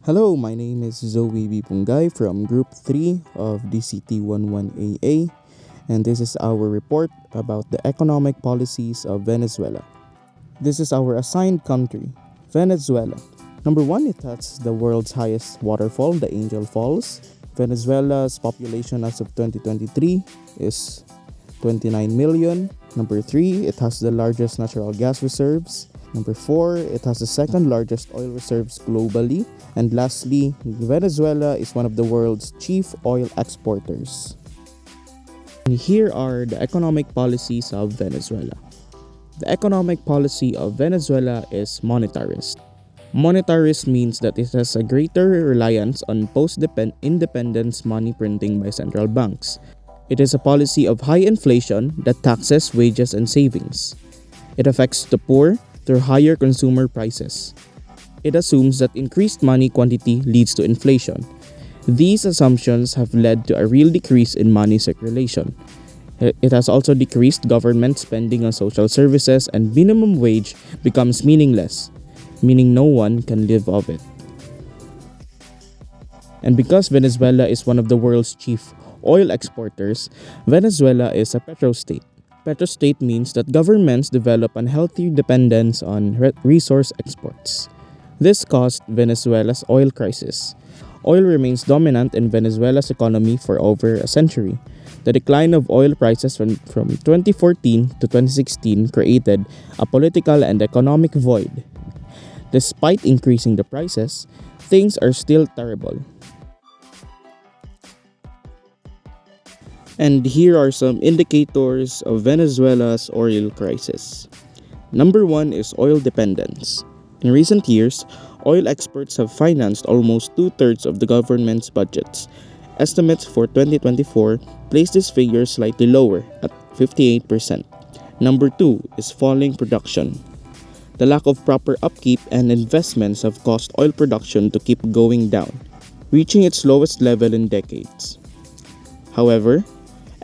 Hello, my name is Zoe B. Bongay from Group 3 of DCT 11AA, and this is our report about the economic policies of Venezuela. This is our assigned country, Venezuela. Number 1, it has the world's highest waterfall, the Angel Falls. Venezuela's population as of 2023 is 29 million. Number 3, it has the largest natural gas reserves. Number 4, it has the second largest oil reserves globally. And lastly, Venezuela is one of the world's chief oil exporters. And here are the economic policies of Venezuela. The economic policy of Venezuela is monetarist. Monetarist means that it has a greater reliance on post-independence money printing by central banks. It is a policy of high inflation that taxes wages and savings. It affects the poor through higher consumer prices. It assumes that increased money quantity leads to inflation. These assumptions have led to a real decrease in money circulation. It has also decreased government spending on social services, and minimum wage becomes meaningless, meaning no one can live off it. And because Venezuela is one of the world's chief oil exporters, Venezuela is a petrostate. Petrostate means that governments develop unhealthy dependence on resource exports. This caused Venezuela's oil crisis. Oil remains dominant in Venezuela's economy for over a century. The decline of oil prices from 2014 to 2016 created a political and economic void. Despite increasing the prices, things are still terrible. And here are some indicators of Venezuela's oil crisis. Number 1 is oil dependence. In recent years, oil exports have financed almost 2/3 of the government's budgets. Estimates for 2024 place this figure slightly lower at 58%. Number 2 is falling production. The lack of proper upkeep and investments have caused oil production to keep going down, reaching its lowest level in decades. However,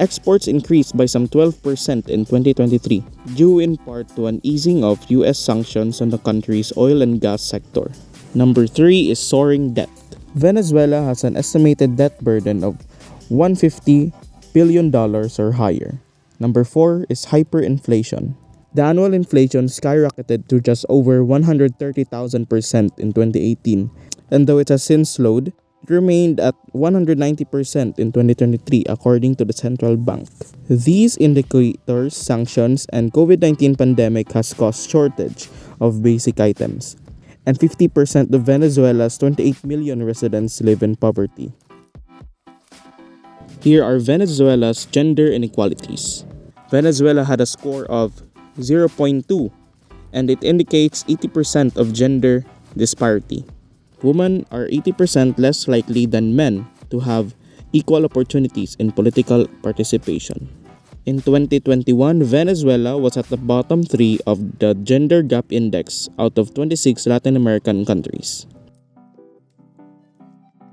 exports increased by some 12% in 2023, due in part to an easing of US sanctions on the country's oil and gas sector. Number 3 is soaring debt. Venezuela has an estimated debt burden of $150 billion or higher. Number 4 is hyperinflation. The annual inflation skyrocketed to just over 130,000% in 2018, and though it has since slowed, it remained at 190% in 2023 according to the central bank. These indicators, sanctions, and COVID-19 pandemic has caused shortage of basic items, and 50% of Venezuela's 28 million residents live in poverty. Here are Venezuela's gender inequalities. Venezuela had a score of 0.2, and it indicates 80% of gender disparity. Women are 80% less likely than men to have equal opportunities in political participation. In 2021, Venezuela was at the bottom 3 of the Gender Gap Index out of 26 Latin American countries.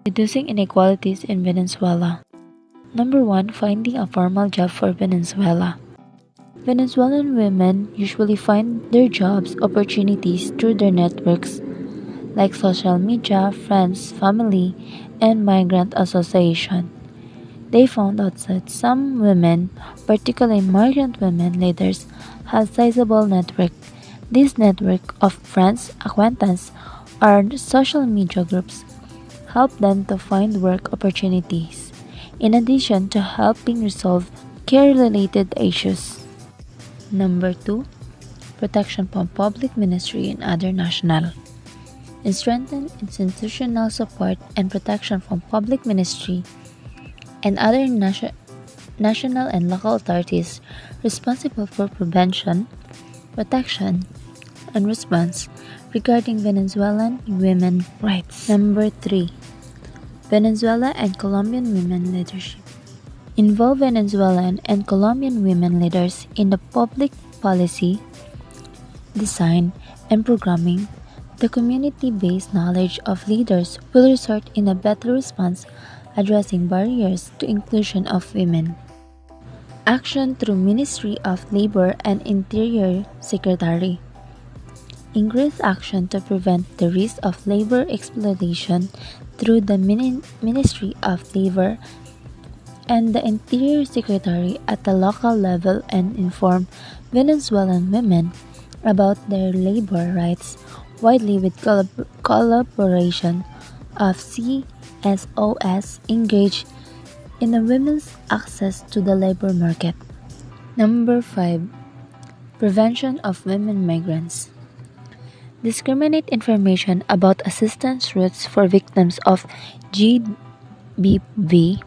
Reducing inequalities in Venezuela. Number 1, finding a formal job for Venezuela. Venezuelan women usually find their jobs opportunities through their networks like social media, friends, family, and migrant association. They found out that some women, particularly migrant women leaders, have sizable network. This network of friends, acquaintances, or social media groups help them to find work opportunities, in addition to helping resolve care-related issues. Number 2, protection from public ministry and other national. And strengthen institutional support and protection from public ministry and other national and local authorities responsible for prevention, protection, and response regarding Venezuelan women rights. Number 3, Venezuela and Colombian women leadership. Involve Venezuelan and Colombian women leaders in the public policy, design, and programming. The community-based knowledge of leaders will result in a better response addressing barriers to inclusion of women. Action through Ministry of Labor and Interior Secretary. increased action to prevent the risk of labor exploitation through the Ministry of Labor and the Interior Secretary at the local level and inform Venezuelan women about their labor rights widely with collaboration of CSOs engaged in the women's access to the labor market. Number 5. Prevention of women migrants. Discriminate information about assistance routes for victims of GBV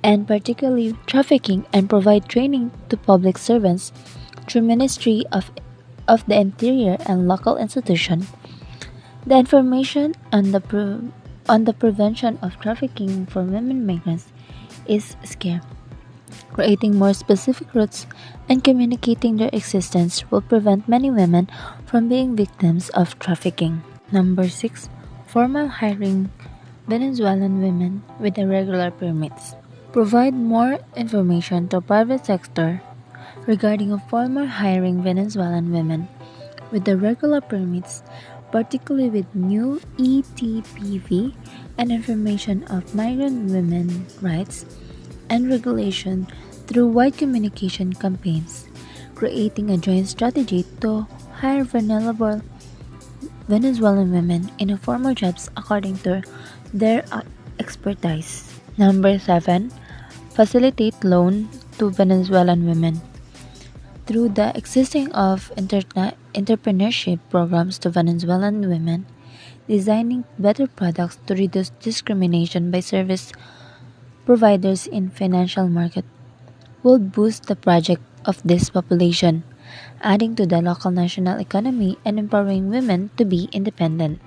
and particularly trafficking and provide training to public servants through Ministry of the Interior and local institution. The information on the prevention of trafficking for women migrants is scarce. Creating more specific routes and communicating their existence will prevent many women from being victims of trafficking. Number 6. Formal hiring Venezuelan women with irregular permits. Provide more information to private sector regarding formal hiring Venezuelan women with the regular permits, particularly with new ETPV and information of migrant women rights and regulation through wide communication campaigns, creating a joint strategy to hire vulnerable Venezuelan women in formal jobs according to their expertise. Number 7. Facilitate loan to Venezuelan women. Through the existing of entrepreneurship programs to Venezuelan women, designing better products to reduce discrimination by service providers in financial market will boost the project of this population, adding to the local national economy and empowering women to be independent.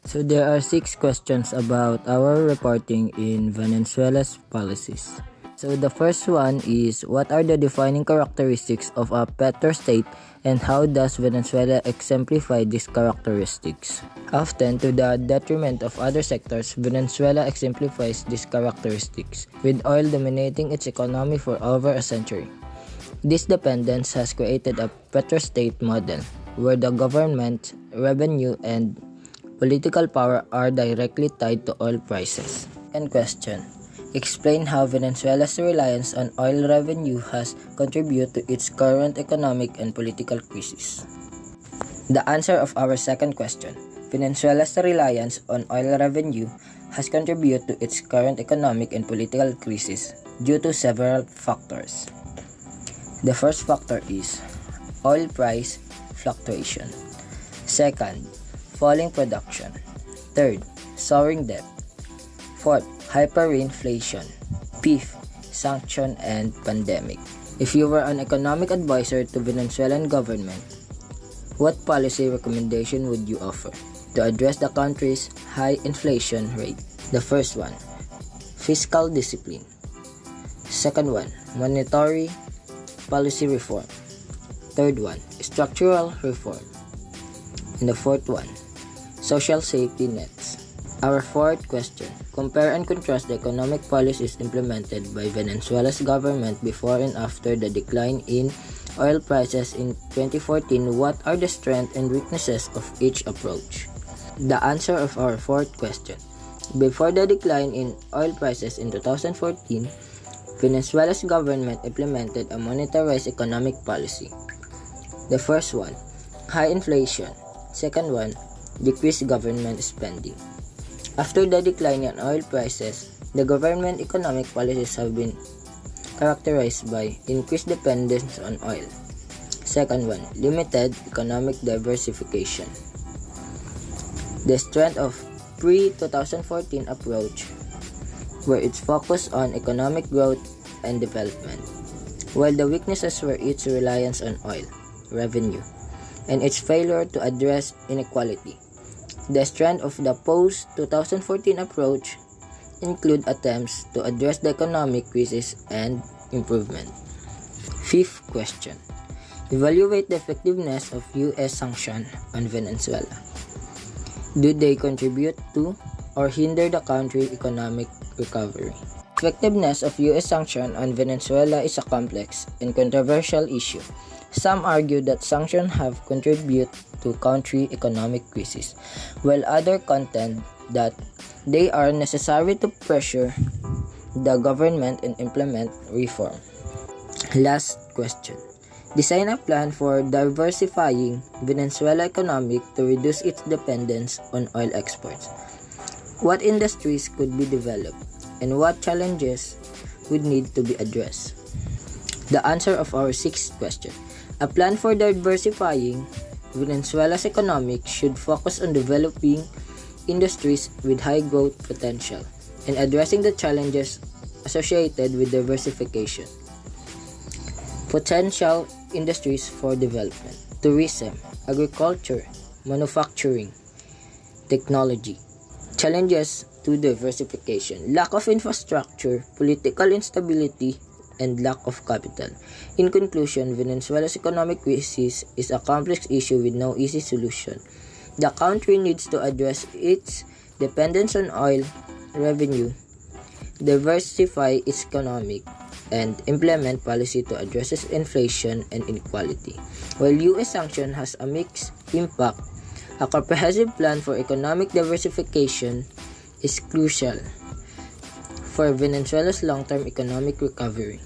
So there are 6 questions about our reporting in Venezuela's policies. So the first one is, what are the defining characteristics of a petro state and how does Venezuela exemplify these characteristics? Often to the detriment of other sectors, Venezuela exemplifies these characteristics, with oil dominating its economy for over a century. This dependence has created a petro-state model, where the government, revenue, and political power are directly tied to oil prices. Second question. Explain how Venezuela's reliance on oil revenue has contributed to its current economic and political crisis. The answer of our second question. Venezuela's reliance on oil revenue has contributed to its current economic and political crisis due to several factors. The first factor is oil price fluctuation. Second, falling production. Third, soaring debt. Fourth, hyperinflation. Fifth, sanction and pandemic. If you were an economic advisor to Venezuelan government, what policy recommendation would you offer to address the country's high inflation rate? The first one, fiscal discipline. Second one, monetary policy reform. Third one, structural reform. And the fourth one, social safety nets. Our fourth question, compare and contrast the economic policies implemented by Venezuela's government before and after the decline in oil prices in 2014. What are the strengths and weaknesses of each approach? The answer of our fourth question, before the decline in oil prices in 2014, Venezuela's government implemented a monetarized economic policy. The first one, high inflation. Second one, decreased government spending. After the decline in oil prices, the government economic policies have been characterized by increased dependence on oil. Second one, limited economic diversification. The strength of pre-2014 approach were its focus on economic growth and development, while the weaknesses were its reliance on oil revenue and its failure to address inequality. The strength of the post-2014 approach include attempts to address the economic crisis and improvement. Fifth question. Evaluate the effectiveness of U.S. sanctions on Venezuela. Do they contribute to or hinder the country's economic recovery? Effectiveness of U.S. sanctions on Venezuela is a complex and controversial issue. Some argue that sanctions have contributed to country economic crisis, while others contend that they are necessary to pressure the government and implement reform. Last question. Design a plan for diversifying Venezuela economy to reduce its dependence on oil exports. What industries could be developed and what challenges would need to be addressed? The answer of our sixth question. A plan for diversifying Venezuela's economy should focus on developing industries with high growth potential and addressing the challenges associated with diversification. Potential industries for development: tourism, agriculture, manufacturing, technology. Challenges to diversification: lack of infrastructure, political instability, and lack of capital. In conclusion, Venezuela's economic crisis is a complex issue with no easy solution. The country needs to address its dependence on oil revenue, diversify its economy, and implement policy to address inflation and inequality. While U.S. sanction has a mixed impact, a comprehensive plan for economic diversification is crucial for Venezuela's long-term economic recovery.